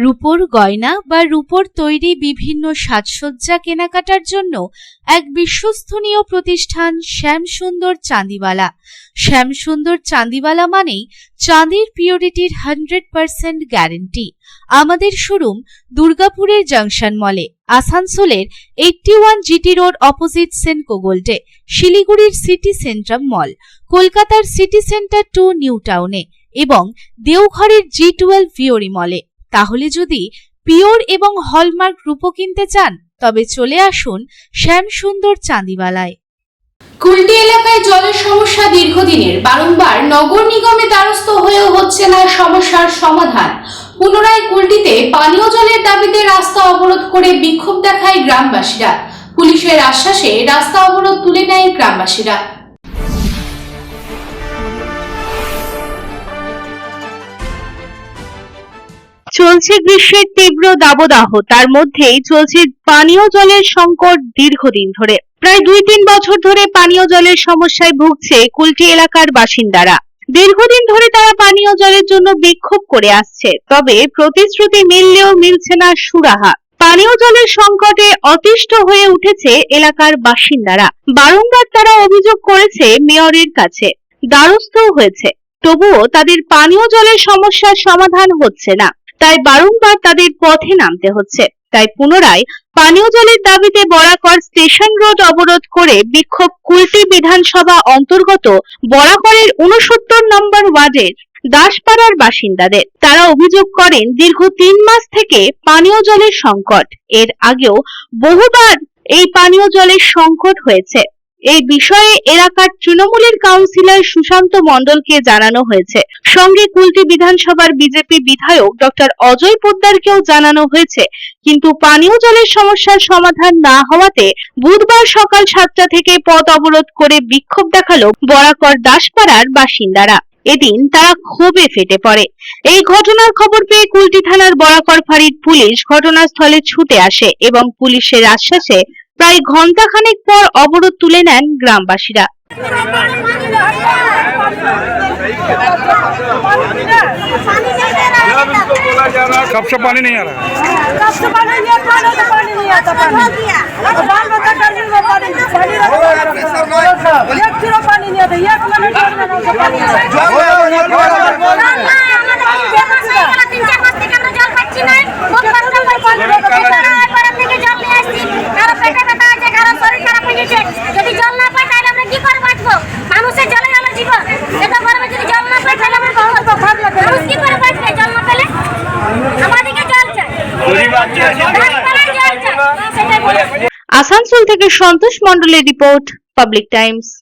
রূপোর গয়না বা রূপোর তৈরি বিভিন্ন সাজসজ্জা কেনাকাটার জন্য এক বিশ্বস্তনীয় প্রতিষ্ঠান শ্যামসুন্দর চাঁদিওয়ালা। শ্যামসুন্দর চাঁদিওয়ালা মানেই চাঁদির পিওরিটির 100% গ্যারেন্টি। আমাদের শোরুম দুর্গাপুরের জংশন মলে, আসানসোলের 81 জিটি রোড অপোজিট সেনকো গোল্ডে, শিলিগুড়ির সিটি সেন্ট্রাম মল, কলকাতার সিটি সেন্টার 2 নিউ টাউনে এবং দেওঘরের G12 ভিওরি মলে। তাহলে যদি পিওর এবং হলমার্ক রূপো কিনতে চান তবে চলে আসুন শ্যামসুন্দর চাঁদিওয়ালায়। কুলটি এলাকায় জলের সমস্যা দীর্ঘদিনের, বারংবার নগর নিগমে দ্বারস্থ হয়েও হচ্ছে না সমস্যার সমাধান। পুনরায় কুলটিতে পানীয় জলের দাবিতে রাস্তা অবরোধ করে বিক্ষোভ দেখায় গ্রামবাসীরা। পুলিশের আশ্বাসে রাস্তা অবরোধ তুলে নেয় গ্রামবাসীরা। চলছে গ্রীষ্মের তীব্র দাবদাহ, তার মধ্যেই চলছে পানীয় জলের সংকট দীর্ঘদিন ধরে। প্রায় 2-3 বছর ধরে পানীয় জলের সমস্যায় ভুগছে কুলটি এলাকার বাসিন্দারা। দীর্ঘদিন ধরে তারা পানীয় জলের জন্য বিক্ষোভ করে আসছে, তবে প্রতিশ্রুতি মিললেও মিলছে না সুরাহা। পানীয় জলের সংকটে অতিষ্ঠ হয়ে উঠেছে এলাকার বাসিন্দারা। বারংবার তারা অভিযোগ করেছে মেয়রের কাছে, দ্বারস্থ হয়েছে, তবুও তাদের পানীয় জলের সমস্যার সমাধান হচ্ছে না। তাই বারংবার তাদের পথে নামতে হচ্ছে। তাই পুনরায় পানীয় জলের দাবিতে বরাকর স্টেশন রোড অবরোধ করে বিক্ষোভ কুলটি বিধানসভা অন্তর্গত বরাকরের 69 নম্বর ওয়ার্ডের দাসপাড়ার বাসিন্দাদের। তারা অভিযোগ করেন দীর্ঘ 3 মাস থেকে পানীয় জলের সংকট। এর আগেও বহুবার এই পানীয় জলের সংকট হয়েছে। এই বিষয়ে এলাকার তৃণমূলের কাউন্সিলর সুশান্ত মণ্ডলকে জানানো হয়েছে। সঙ্গে কুলটি বিধানসভার বিজেপি বিধায়ক ডক্টর অজয় পোদ্দারকেও জানানো হয়েছে, কিন্তু পানীয় জলের সমস্যার সমাধান না হওয়াতে বুধবার সকাল 7টা থেকে পথ অবরোধ করে বিক্ষোভ দেখালো বরাকর দাসপাড়ার বাসিন্দারা। এদিন তারা ক্ষোভে ফেটে পড়ে। এই ঘটনার খবর পেয়ে কুলটি থানার বরাকর ফাঁড়ির পুলিশ ঘটনাস্থলে ছুটে আসে এবং পুলিশের আশ্বাসে প্রায় ঘন্টাখানেক পর অবরোধ তুলে নেন গ্রামবাসীরা। कब से पानी नहीं आ रहा? कब से पानी नहीं आता, पानी नहीं आता, बाल बच्चा गर्मी में पानी एक किलो पानी नहीं आता, 1 मिनट में पानी नहीं আসানসোল থেকে সন্তোষ মণ্ডলের রিপোর্ট, পাবলিক টাইমস।